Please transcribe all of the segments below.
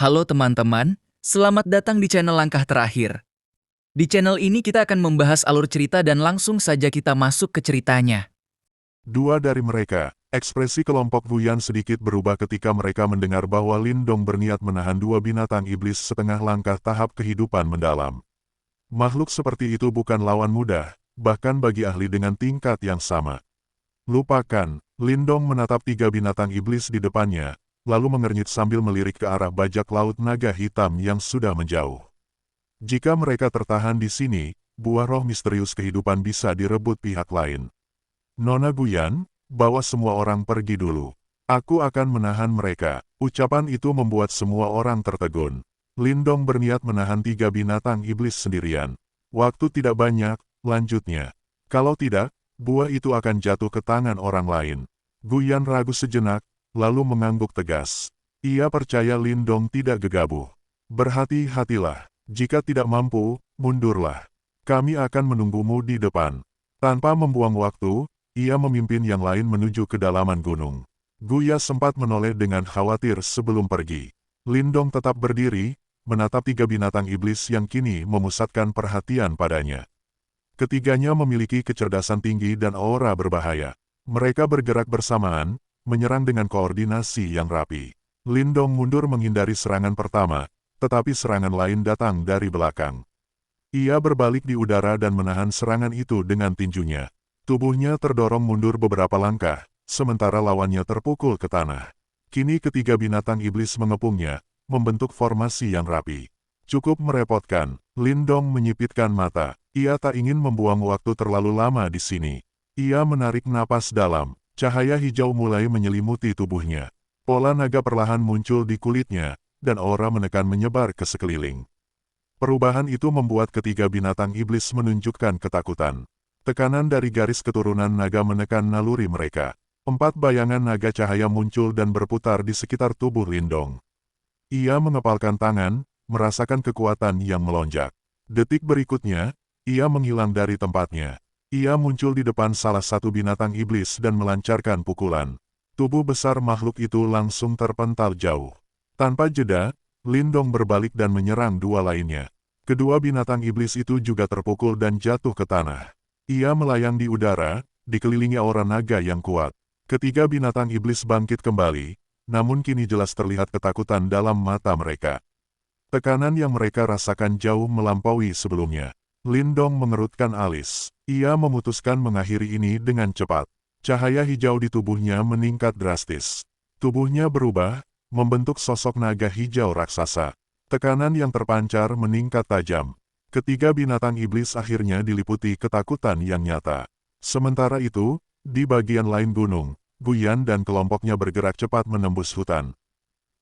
Halo teman-teman, selamat datang di channel Langkah Terakhir. Di channel ini kita akan membahas alur cerita dan langsung saja kita masuk ke ceritanya. Dua dari mereka, ekspresi kelompok Guyan sedikit berubah ketika mereka mendengar bahwa Lindong berniat menahan dua binatang iblis setengah langkah tahap kehidupan mendalam. Makhluk seperti itu bukan lawan mudah, bahkan bagi ahli dengan tingkat yang sama. Lupakan, Lindong menatap tiga binatang iblis di depannya, lalu mengernyit sambil melirik ke arah bajak laut naga hitam yang sudah menjauh. Jika mereka tertahan di sini, buah roh misterius kehidupan bisa direbut pihak lain. Nona Guyan, bawa semua orang pergi dulu. Aku akan menahan mereka. Ucapan itu membuat semua orang tertegun. Lindong berniat menahan tiga binatang iblis sendirian. Waktu tidak banyak, lanjutnya. Kalau tidak, buah itu akan jatuh ke tangan orang lain. Guyan ragu sejenak, lalu mengangguk tegas. Ia percaya Lindong tidak gegabah. Berhati-hatilah. Jika tidak mampu, mundurlah. Kami akan menunggumu di depan. Tanpa membuang waktu, ia memimpin yang lain menuju kedalaman gunung. Guya sempat menoleh dengan khawatir sebelum pergi. Lindong tetap berdiri, menatap tiga binatang iblis yang kini memusatkan perhatian padanya. Ketiganya memiliki kecerdasan tinggi dan aura berbahaya. Mereka bergerak bersamaan, menyerang dengan koordinasi yang rapi. Lindong mundur menghindari serangan pertama, tetapi serangan lain datang dari belakang. Ia berbalik di udara dan menahan serangan itu dengan tinjunya. Tubuhnya terdorong mundur beberapa langkah, sementara lawannya terpukul ke tanah. Kini ketiga binatang iblis mengepungnya, membentuk formasi yang rapi. Cukup merepotkan, Lindong menyipitkan mata. Ia tak ingin membuang waktu terlalu lama di sini. Ia menarik napas dalam, cahaya hijau mulai menyelimuti tubuhnya. Pola naga perlahan muncul di kulitnya, dan aura menekan menyebar ke sekeliling. Perubahan itu membuat ketiga binatang iblis menunjukkan ketakutan. Tekanan dari garis keturunan naga menekan naluri mereka. 4 bayangan naga cahaya muncul dan berputar di sekitar tubuh Lindong. Ia mengepalkan tangan, merasakan kekuatan yang melonjak. Detik berikutnya, ia menghilang dari tempatnya. Ia muncul di depan salah satu binatang iblis dan melancarkan pukulan. Tubuh besar makhluk itu langsung terpental jauh. Tanpa jeda, Lindong berbalik dan menyerang dua lainnya. Kedua binatang iblis itu juga terpukul dan jatuh ke tanah. Ia melayang di udara, dikelilingi aura naga yang kuat. Ketiga binatang iblis bangkit kembali, namun kini jelas terlihat ketakutan dalam mata mereka. Tekanan yang mereka rasakan jauh melampaui sebelumnya. Lindong mengerutkan alis. Ia memutuskan mengakhiri ini dengan cepat. Cahaya hijau di tubuhnya meningkat drastis. Tubuhnya berubah, membentuk sosok naga hijau raksasa. Tekanan yang terpancar meningkat tajam. Ketiga binatang iblis akhirnya diliputi ketakutan yang nyata. Sementara itu, di bagian lain gunung, Guyan dan kelompoknya bergerak cepat menembus hutan.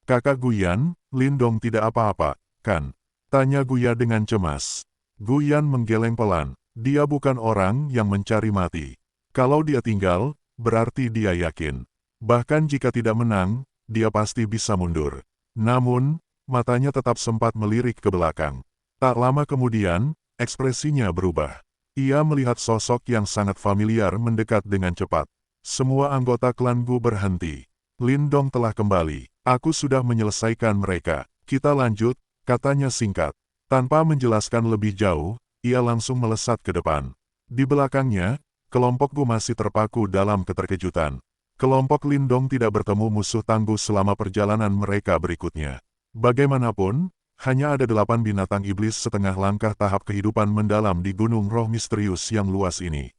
Kakak Guyan, Lindong tidak apa-apa, kan? Tanya Guya dengan cemas. Guyan menggeleng pelan. Dia bukan orang yang mencari mati. Kalau dia tinggal, berarti dia yakin. Bahkan jika tidak menang, dia pasti bisa mundur. Namun, matanya tetap sempat melirik ke belakang. Tak lama kemudian, ekspresinya berubah. Ia melihat sosok yang sangat familiar mendekat dengan cepat. Semua anggota klan Gu berhenti. Lindong telah kembali. Aku sudah menyelesaikan mereka. Kita lanjut, katanya singkat. Tanpa menjelaskan lebih jauh, ia langsung melesat ke depan. Di belakangnya, kelompok Gu masih terpaku dalam keterkejutan. Kelompok Lindong tidak bertemu musuh tangguh selama perjalanan mereka berikutnya. Bagaimanapun, hanya ada 8 binatang iblis setengah langkah tahap kehidupan mendalam di gunung roh misterius yang luas ini.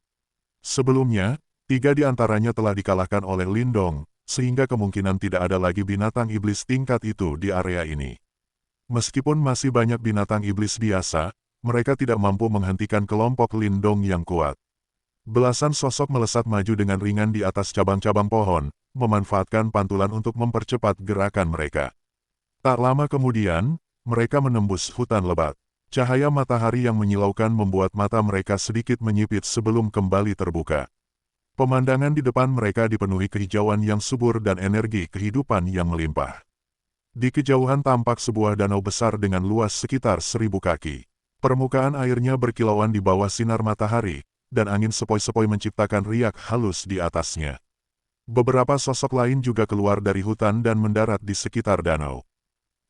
Sebelumnya, 3 di antaranya telah dikalahkan oleh Lindong, sehingga kemungkinan tidak ada lagi binatang iblis tingkat itu di area ini. Meskipun masih banyak binatang iblis biasa, mereka tidak mampu menghentikan kelompok Lindong yang kuat. Belasan sosok melesat maju dengan ringan di atas cabang-cabang pohon, memanfaatkan pantulan untuk mempercepat gerakan mereka. Tak lama kemudian, mereka menembus hutan lebat. Cahaya matahari yang menyilaukan membuat mata mereka sedikit menyipit sebelum kembali terbuka. Pemandangan di depan mereka dipenuhi kehijauan yang subur dan energi kehidupan yang melimpah. Di kejauhan tampak sebuah danau besar dengan luas sekitar 1000 kaki. Permukaan airnya berkilauan di bawah sinar matahari, dan angin sepoi-sepoi menciptakan riak halus di atasnya. Beberapa sosok lain juga keluar dari hutan dan mendarat di sekitar danau.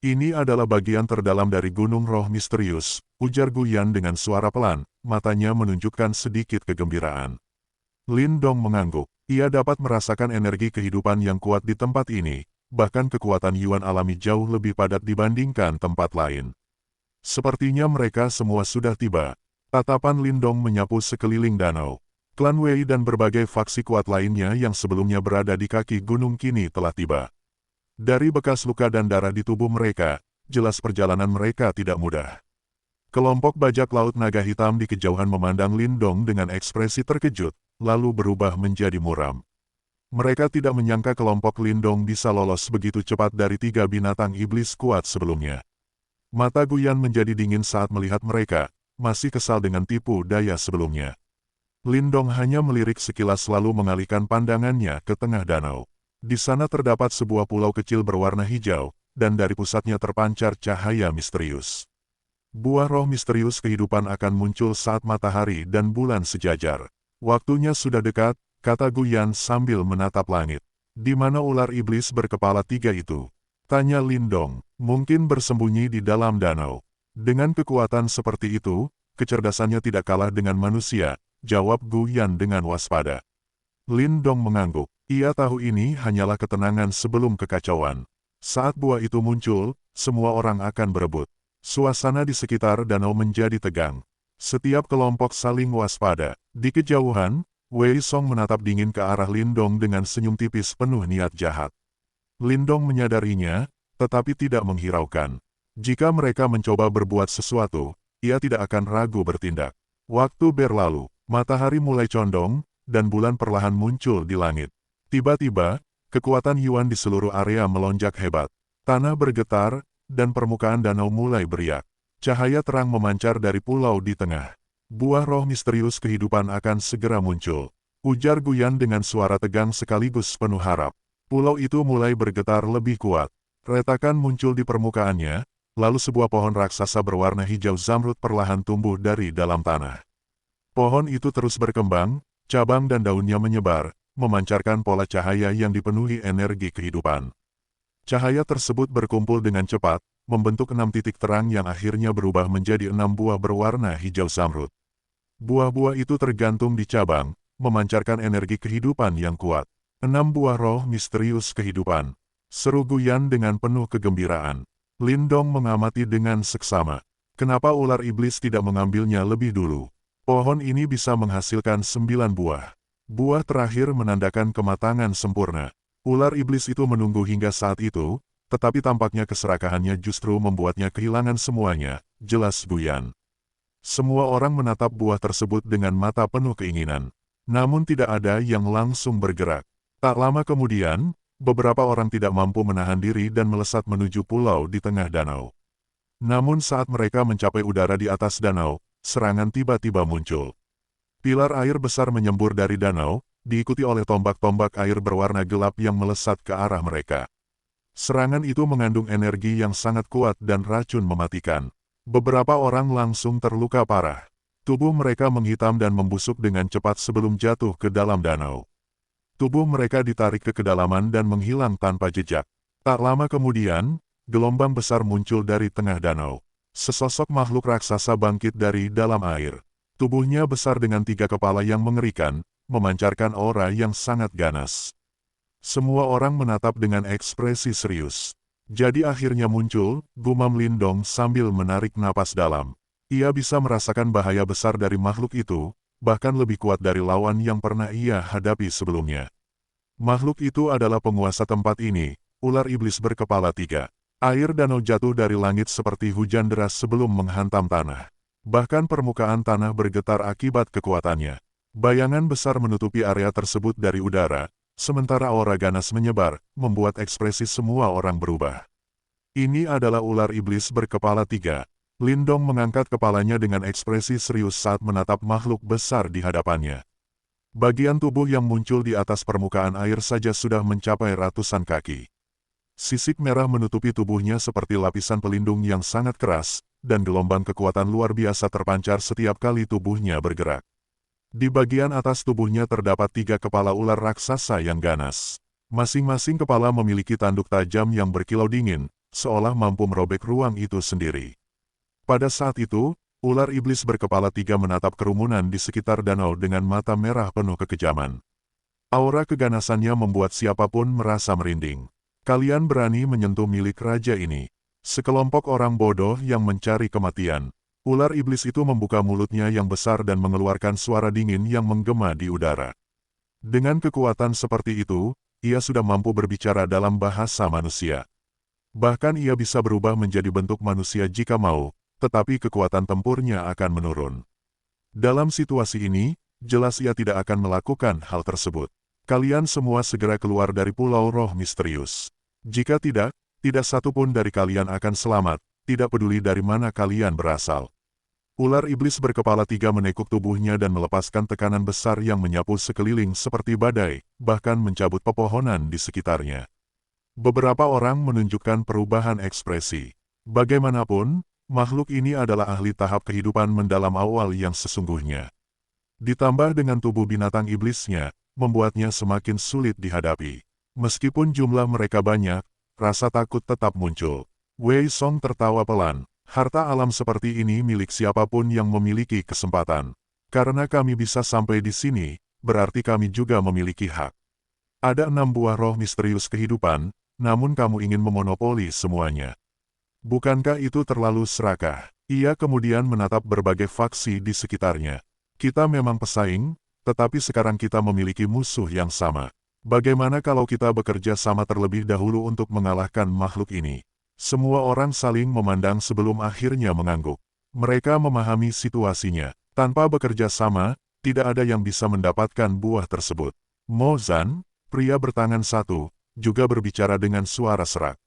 Ini adalah bagian terdalam dari Gunung Roh Misterius, ujar Guyan dengan suara pelan, matanya menunjukkan sedikit kegembiraan. Lin Dong mengangguk. Ia dapat merasakan energi kehidupan yang kuat di tempat ini, bahkan kekuatan Yuan alami jauh lebih padat dibandingkan tempat lain. Sepertinya mereka semua sudah tiba. Tatapan Lin Dong menyapu sekeliling danau. Klan Wei dan berbagai faksi kuat lainnya yang sebelumnya berada di kaki gunung kini telah tiba. Dari bekas luka dan darah di tubuh mereka, jelas perjalanan mereka tidak mudah. Kelompok bajak laut naga hitam di kejauhan memandang Lin Dong dengan ekspresi terkejut, lalu berubah menjadi muram. Mereka tidak menyangka kelompok Lin Dong bisa lolos begitu cepat dari 3 binatang iblis kuat sebelumnya. Mata Guyan menjadi dingin saat melihat mereka, masih kesal dengan tipu daya sebelumnya. Lin Dong hanya melirik sekilas lalu mengalihkan pandangannya ke tengah danau. Di sana terdapat sebuah pulau kecil berwarna hijau, dan dari pusatnya terpancar cahaya misterius. Buah roh misterius kehidupan akan muncul saat matahari dan bulan sejajar. Waktunya sudah dekat, kata Guyan sambil menatap langit. Di mana ular iblis berkepala 3 itu? Tanya Lin Dong, mungkin bersembunyi di dalam danau. Dengan kekuatan seperti itu, kecerdasannya tidak kalah dengan manusia, jawab Guyan dengan waspada. Lin Dong mengangguk. Ia tahu ini hanyalah ketenangan sebelum kekacauan. Saat buah itu muncul, semua orang akan berebut. Suasana di sekitar danau menjadi tegang. Setiap kelompok saling waspada. Di kejauhan, Wei Song menatap dingin ke arah Lin Dong dengan senyum tipis penuh niat jahat. Lin Dong menyadarinya, tetapi tidak menghiraukan. Jika mereka mencoba berbuat sesuatu, ia tidak akan ragu bertindak. Waktu berlalu, matahari mulai condong, dan bulan perlahan muncul di langit. Tiba-tiba, kekuatan Yuan di seluruh area melonjak hebat. Tanah bergetar, dan permukaan danau mulai beriak. Cahaya terang memancar dari pulau di tengah. Buah roh misterius kehidupan akan segera muncul. Ujar Guyan dengan suara tegang sekaligus penuh harap. Pulau itu mulai bergetar lebih kuat. Retakan muncul di permukaannya, lalu sebuah pohon raksasa berwarna hijau zamrud perlahan tumbuh dari dalam tanah. Pohon itu terus berkembang, cabang dan daunnya menyebar, memancarkan pola cahaya yang dipenuhi energi kehidupan. Cahaya tersebut berkumpul dengan cepat, membentuk 6 titik terang yang akhirnya berubah menjadi 6 buah berwarna hijau zamrud. Buah-buah itu tergantung di cabang, memancarkan energi kehidupan yang kuat. 6 buah roh misterius kehidupan. Seru Guyan dengan penuh kegembiraan. Lin Dong mengamati dengan seksama. Kenapa ular iblis tidak mengambilnya lebih dulu? Pohon ini bisa menghasilkan 9 buah. Buah terakhir menandakan kematangan sempurna. Ular iblis itu menunggu hingga saat itu, tetapi tampaknya keserakahannya justru membuatnya kehilangan semuanya, jelas Guyan. Semua orang menatap buah tersebut dengan mata penuh keinginan. Namun tidak ada yang langsung bergerak. Tak lama kemudian, beberapa orang tidak mampu menahan diri dan melesat menuju pulau di tengah danau. Namun saat mereka mencapai udara di atas danau, serangan tiba-tiba muncul. Pilar air besar menyembur dari danau, diikuti oleh tombak-tombak air berwarna gelap yang melesat ke arah mereka. Serangan itu mengandung energi yang sangat kuat dan racun mematikan. Beberapa orang langsung terluka parah. Tubuh mereka menghitam dan membusuk dengan cepat sebelum jatuh ke dalam danau. Tubuh mereka ditarik ke kedalaman dan menghilang tanpa jejak. Tak lama kemudian, gelombang besar muncul dari tengah danau. Sesosok makhluk raksasa bangkit dari dalam air. Tubuhnya besar dengan 3 kepala yang mengerikan, memancarkan aura yang sangat ganas. Semua orang menatap dengan ekspresi serius. Jadi akhirnya muncul, gumam Lin Dong sambil menarik napas dalam. Ia bisa merasakan bahaya besar dari makhluk itu, bahkan lebih kuat dari lawan yang pernah ia hadapi sebelumnya. Makhluk itu adalah penguasa tempat ini, ular iblis berkepala 3. Air danau jatuh dari langit seperti hujan deras sebelum menghantam tanah. Bahkan permukaan tanah bergetar akibat kekuatannya. Bayangan besar menutupi area tersebut dari udara, sementara aura ganas menyebar, membuat ekspresi semua orang berubah. Ini adalah ular iblis berkepala 3. Lin Dong mengangkat kepalanya dengan ekspresi serius saat menatap makhluk besar di hadapannya. Bagian tubuh yang muncul di atas permukaan air saja sudah mencapai ratusan kaki. Sisik merah menutupi tubuhnya seperti lapisan pelindung yang sangat keras, dan gelombang kekuatan luar biasa terpancar setiap kali tubuhnya bergerak. Di bagian atas tubuhnya terdapat 3 kepala ular raksasa yang ganas. Masing-masing kepala memiliki tanduk tajam yang berkilau dingin, seolah mampu merobek ruang itu sendiri. Pada saat itu, ular iblis berkepala 3 menatap kerumunan di sekitar danau dengan mata merah penuh kekejaman. Aura keganasannya membuat siapapun merasa merinding. Kalian berani menyentuh milik raja ini. Sekelompok orang bodoh yang mencari kematian. Ular iblis itu membuka mulutnya yang besar dan mengeluarkan suara dingin yang menggema di udara. Dengan kekuatan seperti itu, ia sudah mampu berbicara dalam bahasa manusia. Bahkan ia bisa berubah menjadi bentuk manusia jika mau, tetapi kekuatan tempurnya akan menurun. Dalam situasi ini, jelas ia tidak akan melakukan hal tersebut. Kalian semua segera keluar dari Pulau Roh Misterius. Jika tidak satu pun dari kalian akan selamat, tidak peduli dari mana kalian berasal. Ular iblis berkepala 3 menekuk tubuhnya dan melepaskan tekanan besar yang menyapu sekeliling seperti badai, bahkan mencabut pepohonan di sekitarnya. Beberapa orang menunjukkan perubahan ekspresi. Bagaimanapun, makhluk ini adalah ahli tahap kehidupan mendalam awal yang sesungguhnya. Ditambah dengan tubuh binatang iblisnya, membuatnya semakin sulit dihadapi. Meskipun jumlah mereka banyak, rasa takut tetap muncul. Wei Song tertawa pelan. Harta alam seperti ini milik siapapun yang memiliki kesempatan. Karena kami bisa sampai di sini, berarti kami juga memiliki hak. Ada 6 buah roh misterius kehidupan, namun kamu ingin memonopoli semuanya. Bukankah itu terlalu serakah? Ia kemudian menatap berbagai faksi di sekitarnya. Kita memang pesaing, tetapi sekarang kita memiliki musuh yang sama. Bagaimana kalau kita bekerja sama terlebih dahulu untuk mengalahkan makhluk ini? Semua orang saling memandang sebelum akhirnya mengangguk. Mereka memahami situasinya. Tanpa bekerja sama, tidak ada yang bisa mendapatkan buah tersebut. Mo Zan, pria bertangan satu, juga berbicara dengan suara serak.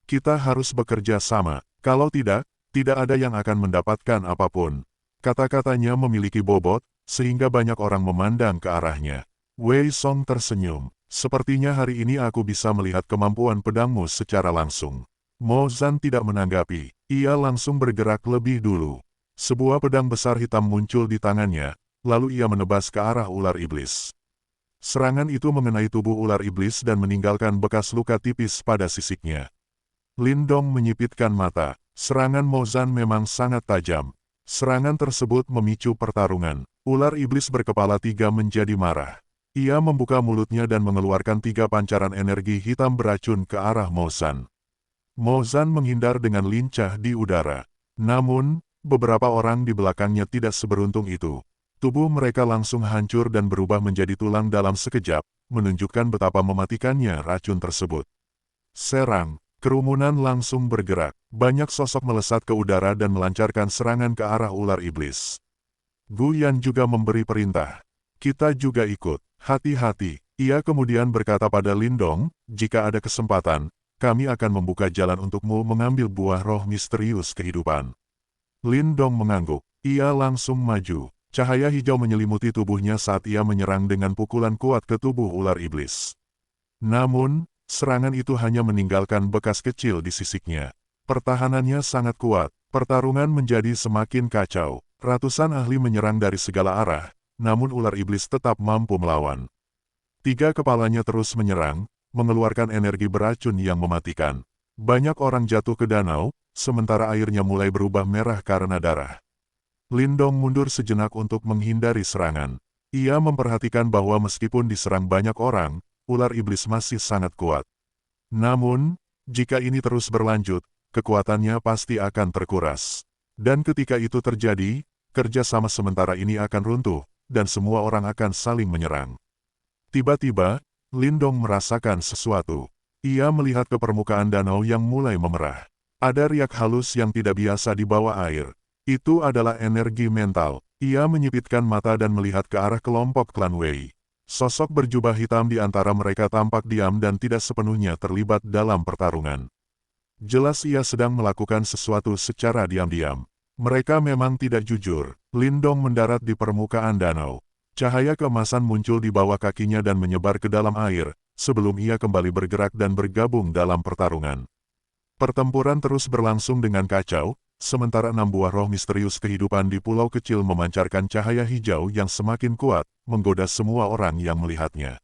Kita harus bekerja sama. Kalau tidak ada yang akan mendapatkan apapun. Kata-katanya memiliki bobot, sehingga banyak orang memandang ke arahnya. Wei Song tersenyum. Sepertinya hari ini aku bisa melihat kemampuan pedangmu secara langsung. Mo Zan tidak menanggapi. Ia langsung bergerak lebih dulu. Sebuah pedang besar hitam muncul di tangannya, lalu ia menebas ke arah ular iblis. Serangan itu mengenai tubuh ular iblis dan meninggalkan bekas luka tipis pada sisiknya. Lin Dong menyipitkan mata. Serangan Mo Zan memang sangat tajam. Serangan tersebut memicu pertarungan. Ular iblis berkepala 3 menjadi marah. Ia membuka mulutnya dan mengeluarkan 3 pancaran energi hitam beracun ke arah Mo Zan. Mo Zan menghindar dengan lincah di udara. Namun, beberapa orang di belakangnya tidak seberuntung itu. Tubuh mereka langsung hancur dan berubah menjadi tulang dalam sekejap, menunjukkan betapa mematikannya racun tersebut. Serang, kerumunan langsung bergerak. Banyak sosok melesat ke udara dan melancarkan serangan ke arah ular iblis. Gu Yan juga memberi perintah. Kita juga ikut. Hati-hati. Ia kemudian berkata pada Lin Dong, jika ada kesempatan, kami akan membuka jalan untukmu mengambil buah roh misterius kehidupan. Lin Dong mengangguk. Ia langsung maju. Cahaya hijau menyelimuti tubuhnya saat ia menyerang dengan pukulan kuat ke tubuh ular iblis. Namun, serangan itu hanya meninggalkan bekas kecil di sisiknya. Pertahanannya sangat kuat. Pertarungan menjadi semakin kacau. Ratusan ahli menyerang dari segala arah, namun ular iblis tetap mampu melawan. 3 kepalanya terus menyerang, mengeluarkan energi beracun yang mematikan. Banyak orang jatuh ke danau, sementara airnya mulai berubah merah karena darah. Lin Dong mundur sejenak untuk menghindari serangan. Ia memperhatikan bahwa meskipun diserang banyak orang, ular iblis masih sangat kuat. Namun, jika ini terus berlanjut, kekuatannya pasti akan terkuras. Dan ketika itu terjadi, kerja sama sementara ini akan runtuh, dan semua orang akan saling menyerang. Tiba-tiba, Lin Dong merasakan sesuatu. Ia melihat ke permukaan danau yang mulai memerah. Ada riak halus yang tidak biasa di bawah air. Itu adalah energi mental. Ia menyipitkan mata dan melihat ke arah kelompok klan Wei. Sosok berjubah hitam di antara mereka tampak diam dan tidak sepenuhnya terlibat dalam pertarungan. Jelas ia sedang melakukan sesuatu secara diam-diam. Mereka memang tidak jujur. Lin Dong mendarat di permukaan danau. Cahaya keemasan muncul di bawah kakinya dan menyebar ke dalam air, sebelum ia kembali bergerak dan bergabung dalam pertarungan. Pertempuran terus berlangsung dengan kacau, sementara 6 buah roh misterius kehidupan di pulau kecil memancarkan cahaya hijau yang semakin kuat, menggoda semua orang yang melihatnya.